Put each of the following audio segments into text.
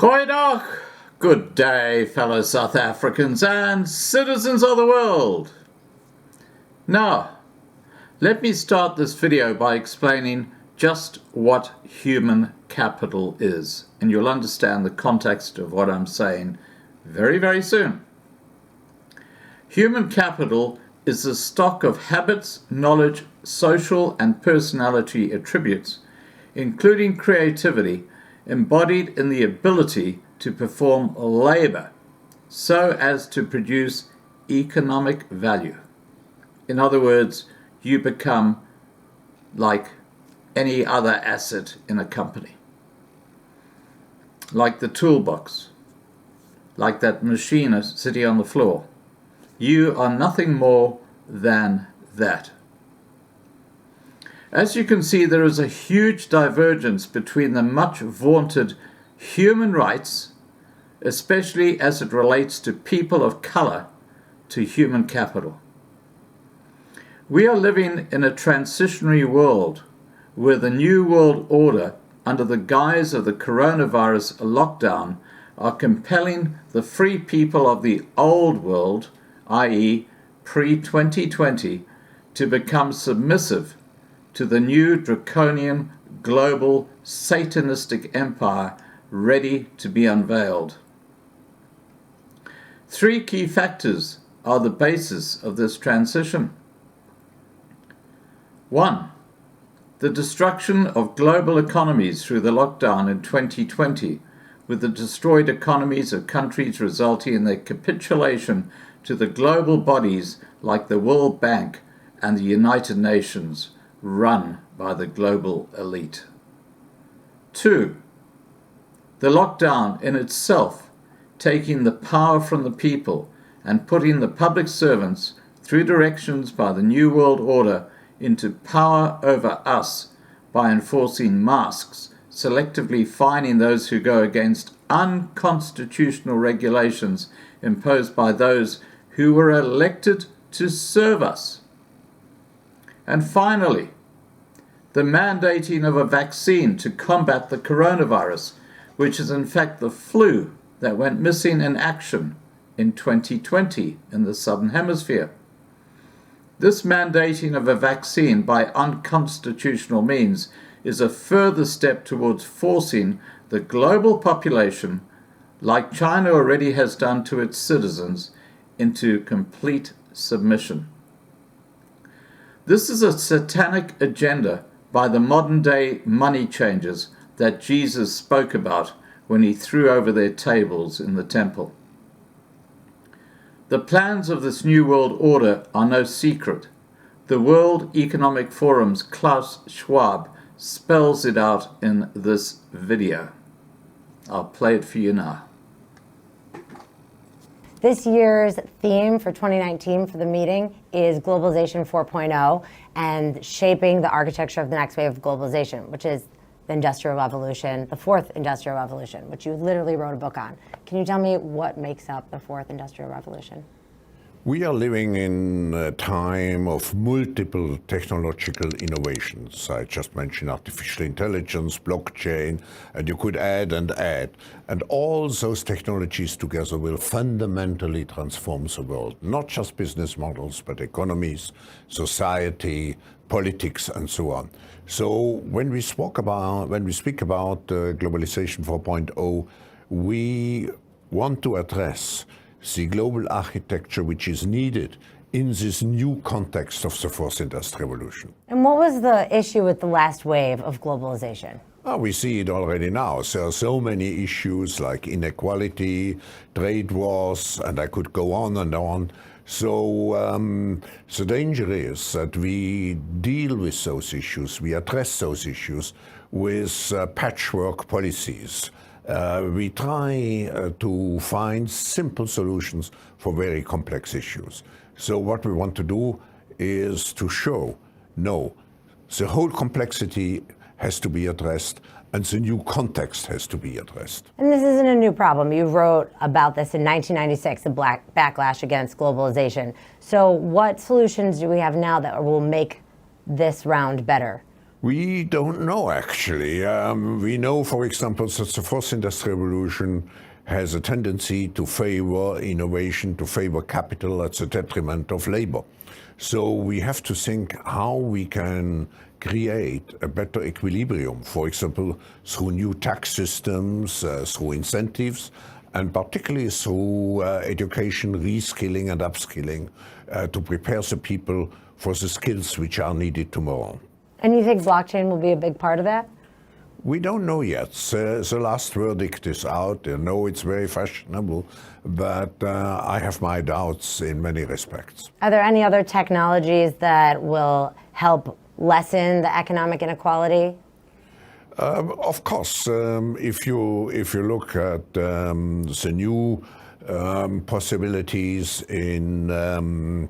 Goeiedag, good day, fellow South Africans and citizens of the world. Now, let me start this video by explaining just what human capital is, and you'll understand the context of what I'm saying very, very soon. Human capital is the stock of habits, knowledge, social and personality attributes, including creativity, embodied in the ability to perform labor so as to produce economic value. In other words, you become like any other asset in a company. Like the toolbox, like that machine sitting on the floor. You are nothing more than that. As you can see, there is a huge divergence between the much vaunted human rights, especially as it relates to people of color, to human capital. We are living in a transitionary world where the New World Order, under the guise of the coronavirus lockdown, are compelling the free people of the old world, i.e. pre-2020, to become submissive to the new draconian global satanistic empire ready to be unveiled. Three key factors are the basis of this transition. 1. The destruction of global economies through the lockdown in 2020, with the destroyed economies of countries resulting in their capitulation to the global bodies like the World Bank and the United Nations, run by the global elite. 2. The lockdown in itself, taking the power from the people and putting the public servants, through directions by the New World Order, into power over us by enforcing masks, selectively fining those who go against unconstitutional regulations imposed by those who were elected to serve us. And finally, the mandating of a vaccine to combat the coronavirus, which is in fact the flu that went missing in action in 2020 in the Southern Hemisphere. This mandating of a vaccine by unconstitutional means is a further step towards forcing the global population, like China already has done to its citizens, into complete submission. This is a satanic agenda by the modern-day money changers that Jesus spoke about when he threw over their tables in the temple. The plans of this New World Order are no secret. The World Economic Forum's Klaus Schwab spells it out in this video. I'll play it for you now. This year's theme for 2019 for the meeting is Globalization 4.0 and shaping the architecture of the next wave of globalization, which is the Industrial Revolution, the Fourth Industrial Revolution, which you literally wrote a book on. Can you tell me what makes up the Fourth Industrial Revolution? We are living in a time of multiple technological innovations. I just mentioned artificial intelligence, blockchain, and you could add and add. And all those technologies together will fundamentally transform the world, not just business models, but economies, society, politics, and so on. So when we speak about Globalization 4.0, we want to address the global architecture which is needed in this new context of the Fourth Industrial Revolution. And what was the issue with the last wave of globalization? Oh, we see it already now. There are so many issues like inequality, trade wars, and I could go on and on. So the danger is that we deal with those issues, we address those issues with patchwork policies. We try to find simple solutions for very complex issues. So what we want to do is to show, no, the whole complexity has to be addressed and the new context has to be addressed. And this isn't a new problem. You wrote about this in 1996, the backlash against globalization. So what solutions do we have now that will make this round better? We don't know, actually. We know, for example, that the fourth industrial revolution has a tendency to favor innovation, to favor capital at the detriment of labor. So we have to think how we can create a better equilibrium, for example, through new tax systems, through incentives, and particularly through education, reskilling and upskilling to prepare the people for the skills which are needed tomorrow. And you think blockchain will be a big part of that? We don't know yet. The last verdict is out. I know it's very fashionable, but I have my doubts in many respects. Are there any other technologies that will help lessen the economic inequality? Of course, if you look at the new possibilities in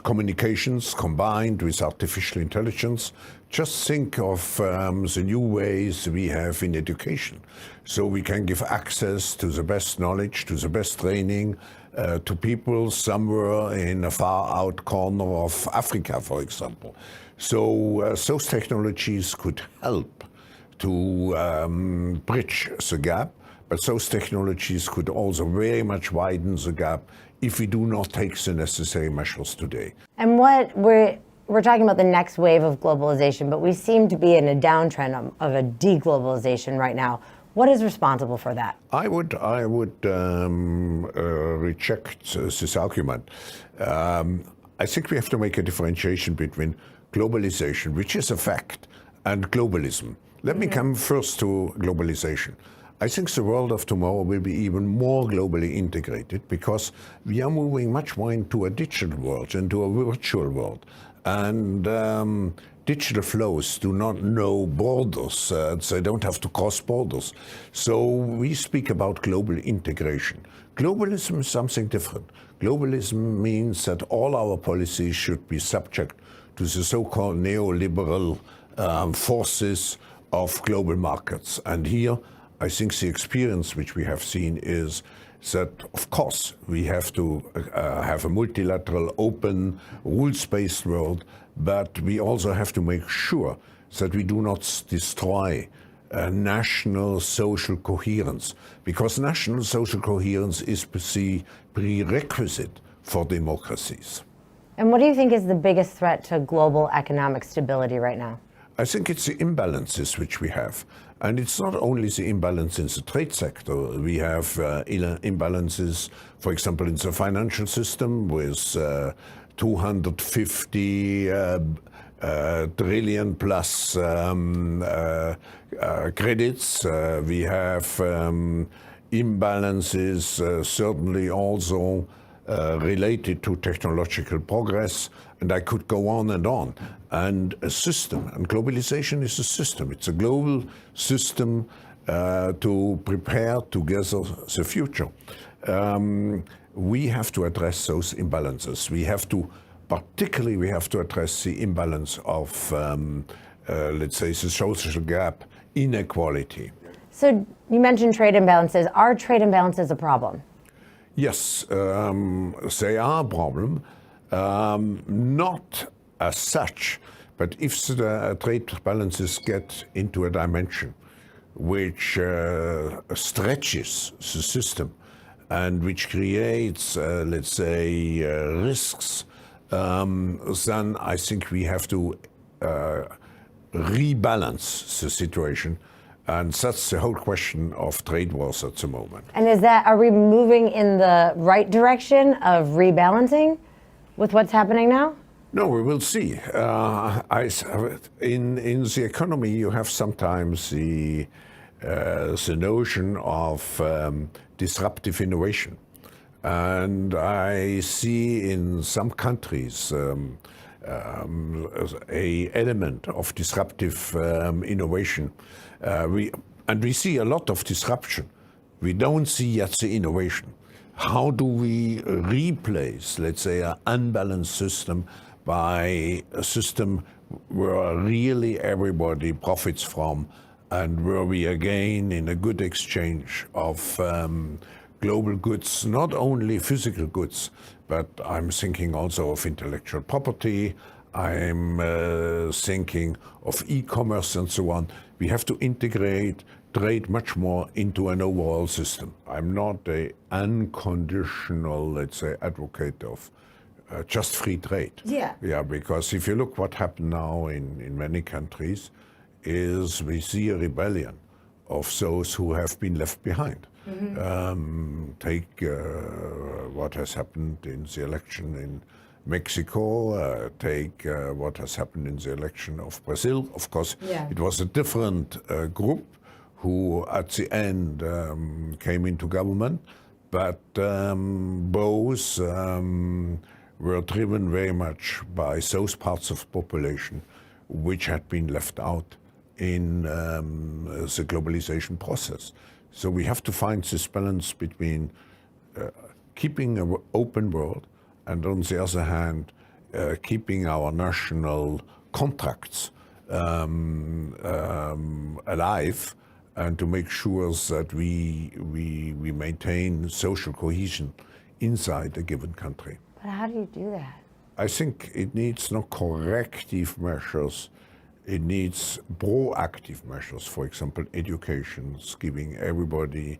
communications combined with artificial intelligence, just think of the new ways we have in education. So we can give access to the best knowledge, to the best training, to people somewhere in a far out corner of Africa, for example. So those technologies could help to bridge the gap, but those technologies could also very much widen the gap if we do not take the necessary measures today. And what we're talking about the next wave of globalization, but we seem to be in a downtrend of a deglobalization right now. What is responsible for that? I would reject this argument. I think we have to make a differentiation between globalization, which is a fact, and globalism. Let me come first to globalization. I think the world of tomorrow will be even more globally integrated because we are moving much more into a digital world, into a virtual world. And digital flows do not know borders. They don't have to cross borders. So we speak about global integration. Globalism is something different. Globalism means that all our policies should be subject to the so-called neoliberal forces of global markets. And here, I think the experience which we have seen is that, of course, we have to have a multilateral, open, rules-based world, but we also have to make sure that we do not destroy national social coherence, because national social coherence is the prerequisite for democracies. And what do you think is the biggest threat to global economic stability right now? I think it's the imbalances which we have. And it's not only the imbalance in the trade sector. We have imbalances, for example, in the financial system with 250 trillion plus credits. We have imbalances certainly also related to technological progress, and I could go on and on. And a system, and globalization is a system. It's a global system to prepare together the future. We have to address those imbalances. Particularly we have to address the imbalance of, let's say, the social gap, inequality. So you mentioned trade imbalances. Are trade imbalances a problem? Yes, they are a problem, not as such, but if the trade balances get into a dimension which stretches the system and which creates, let's say, risks, then I think we have to rebalance the situation. And that's the whole question of trade wars at the moment. And are we moving in the right direction of rebalancing with what's happening now? No, we will see. In the economy, you have sometimes the notion of disruptive innovation. And I see in some countries an element of disruptive innovation. We see a lot of disruption. We don't see yet the innovation. How do we replace, let's say, an unbalanced system by a system where really everybody profits from and where we again in a good exchange of global goods, not only physical goods, but I'm thinking also of intellectual property, I'm thinking of e-commerce and so on. We have to integrate trade much more into an overall system. I'm not an unconditional, let's say, advocate of just free trade. Yeah. Yeah, because if you look what happened now in many countries, is we see a rebellion of those who have been left behind. Take what has happened in the election in Mexico, take what has happened in the election of Brazil. Of course, Yeah. it was a different group who at the end came into government, but both were driven very much by those parts of the population which had been left out in the globalization process. So we have to find this balance between keeping an open world and on the other hand, keeping our national contracts alive and to make sure that we maintain social cohesion inside a given country. But how do you do that? I think it needs not corrective measures, it needs proactive measures. For example, education, giving everybody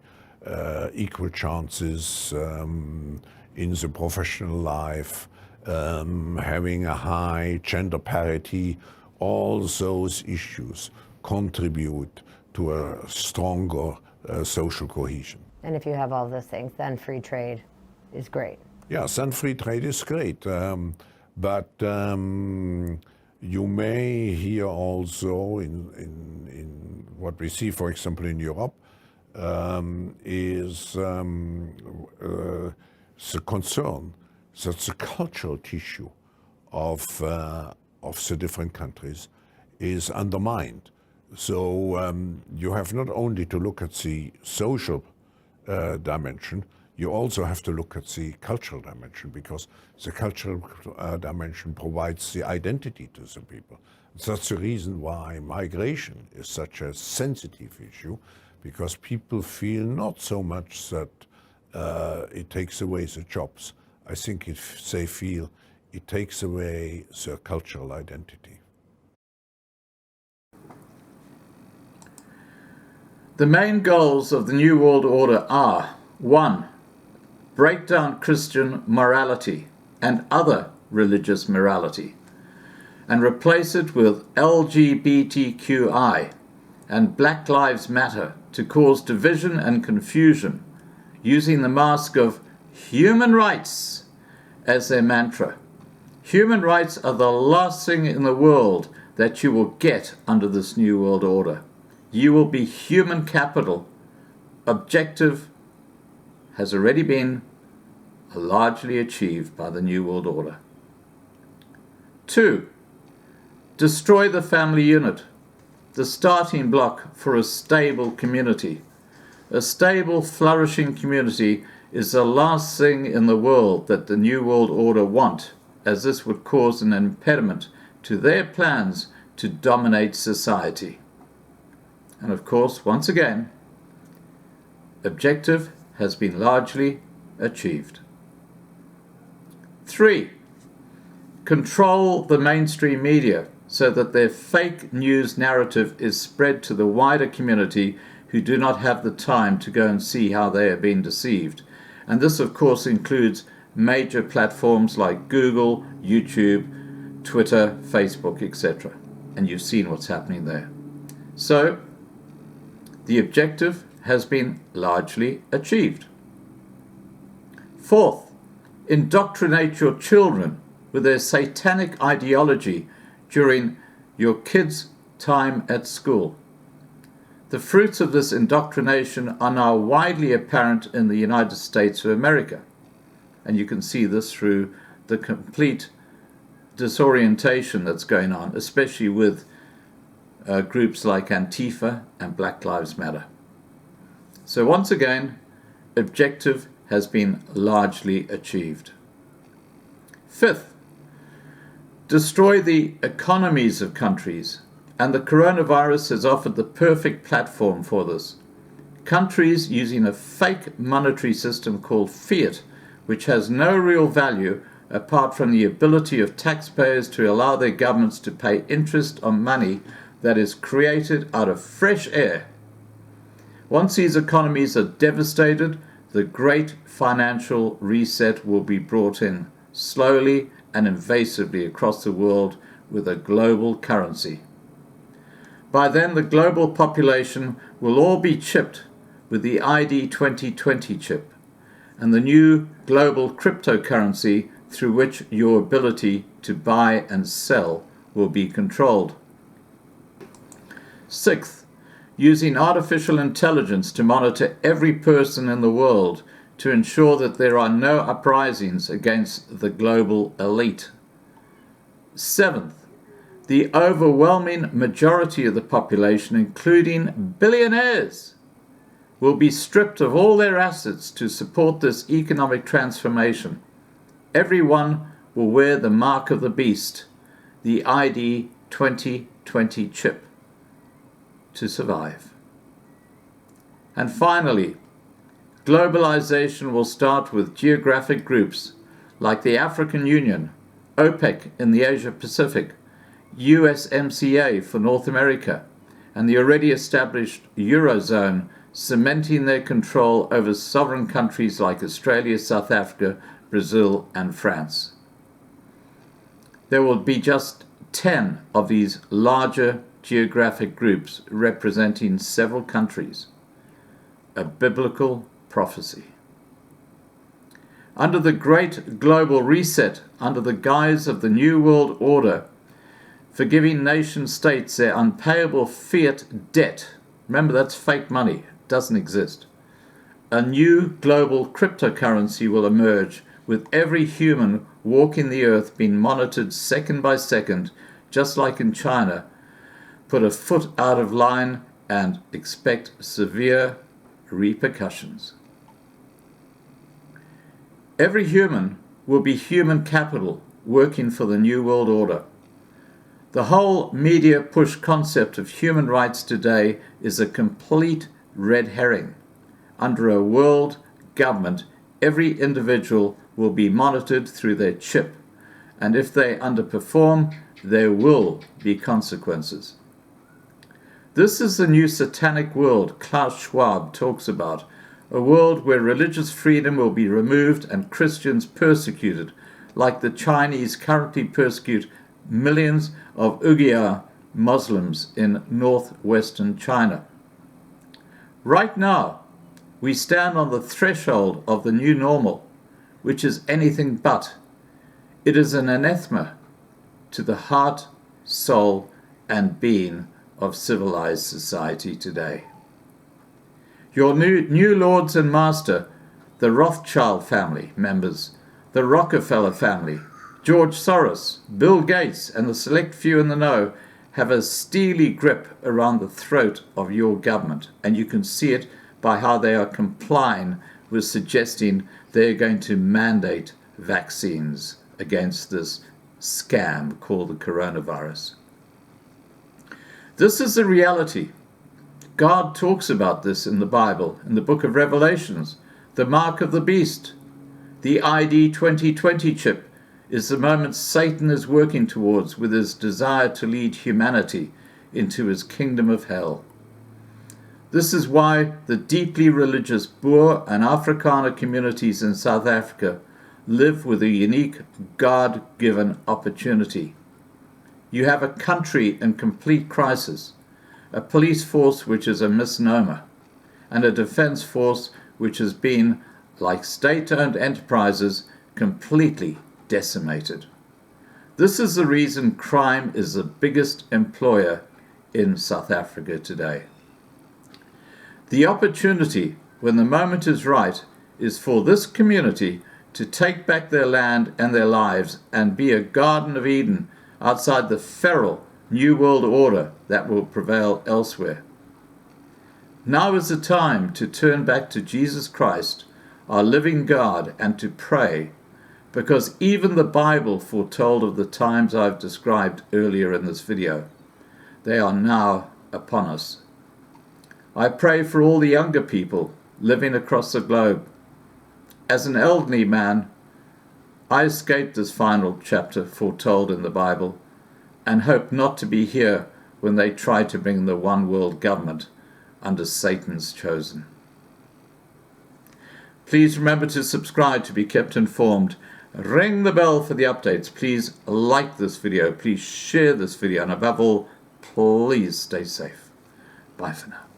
equal chances in the professional life, having a high gender parity. All those issues contribute to a stronger social cohesion. And if you have all those things, then free trade is great. Yes, and free trade is great, but you may hear also in what we see, for example, in Europe, is the concern that the cultural tissue of the different countries is undermined. So you have not only to look at the social dimension, you also have to look at the cultural dimension, because the cultural dimension provides the identity to the people. That's the reason why migration is such a sensitive issue, because people feel not so much that it takes away the jobs. I think they feel it takes away their cultural identity. The main goals of the New World Order are: 1. Break down Christian morality and other religious morality, and replace it with LGBTQI and Black Lives Matter to cause division and confusion, using the mask of human rights as their mantra. Human rights are the last thing in the world that you will get under this New World Order. You will be human capital. Objective has already been largely achieved by the New World Order. 2. Destroy the family unit, the starting block for a stable community. A stable, flourishing community is the last thing in the world that the New World Order want, as this would cause an impediment to their plans to dominate society. And of course, once again, objective has been largely achieved. 3. Control the mainstream media so that their fake news narrative is spread to the wider community who do not have the time to go and see how they are being deceived. And this, of course, includes major platforms like Google, YouTube, Twitter, Facebook, etc. And you've seen what's happening there. So, the objective has been largely achieved. 4th, indoctrinate your children with their satanic ideology during your kids' time at school. The fruits of this indoctrination are now widely apparent in the United States of America. And you can see this through the complete disorientation that's going on, especially with groups like Antifa and Black Lives Matter. So once again, objective has been largely achieved. 5th, destroy the economies of countries, and the coronavirus has offered the perfect platform for this. Countries using a fake monetary system called fiat, which has no real value, apart from the ability of taxpayers to allow their governments to pay interest on money that is created out of fresh air. Once these economies are devastated, the great financial reset will be brought in slowly and invasively across the world with a global currency. By then, the global population will all be chipped with the ID 2020 chip and the new global cryptocurrency through which your ability to buy and sell will be controlled. Sixth, using artificial intelligence to monitor every person in the world to ensure that there are no uprisings against the global elite. Seventh, the overwhelming majority of the population, including billionaires, will be stripped of all their assets to support this economic transformation. Everyone will wear the mark of the beast, the ID 2020 chip, to survive. And finally, globalization will start with geographic groups like the African Union, OPEC in the Asia Pacific, USMCA for North America, and the already established Eurozone cementing their control over sovereign countries like Australia, South Africa, Brazil, and France. There will be just 10 of these larger geographic groups representing several countries. A biblical prophecy. Under the great global reset, under the guise of the New World Order, forgiving nation states their unpayable fiat debt. Remember, that's fake money. It doesn't exist. A new global cryptocurrency will emerge with every human walking the earth being monitored second by second, just like in China. Put a foot out of line and expect severe repercussions. Every human will be human capital working for the New World Order. The whole media push concept of human rights today is a complete red herring. Under a world government, every individual will be monitored through their chip, and if they underperform, there will be consequences. This is the new satanic world Klaus Schwab talks about, a world where religious freedom will be removed and Christians persecuted, like the Chinese currently persecute millions of Uyghur Muslims in northwestern China. Right now, we stand on the threshold of the new normal, which is anything but. It is an anathema to the heart, soul, and being of civilized society today. Your new lords and master, the Rothschild family members, the Rockefeller family, George Soros, Bill Gates, and the select few in the know have a steely grip around the throat of your government, and you can see it by how they are complying with suggesting they're going to mandate vaccines against this scam called the coronavirus. This is the reality. God talks about this in the Bible, in the book of Revelations. The mark of the beast, the ID 2020 chip, is the moment Satan is working towards with his desire to lead humanity into his kingdom of hell. This is why the deeply religious Boer and Afrikaner communities in South Africa live with a unique God-given opportunity. You have a country in complete crisis, a police force which is a misnomer, and a defense force which has been, like state-owned enterprises, completely decimated. This is the reason crime is the biggest employer in South Africa today. The opportunity, when the moment is right, is for this community to take back their land and their lives and be a Garden of Eden outside the feral New World Order that will prevail elsewhere. Now is the time to turn back to Jesus Christ, our living God, and to pray, because even the Bible foretold of the times I've described earlier in this video. They are now upon us. I pray for all the younger people living across the globe. As an elderly man, I escaped this final chapter foretold in the Bible and hope not to be here when they try to bring the one world government under Satan's chosen. Please remember to subscribe to be kept informed. Ring the bell for the updates. Please like this video. Please share this video. And above all, please stay safe. Bye for now.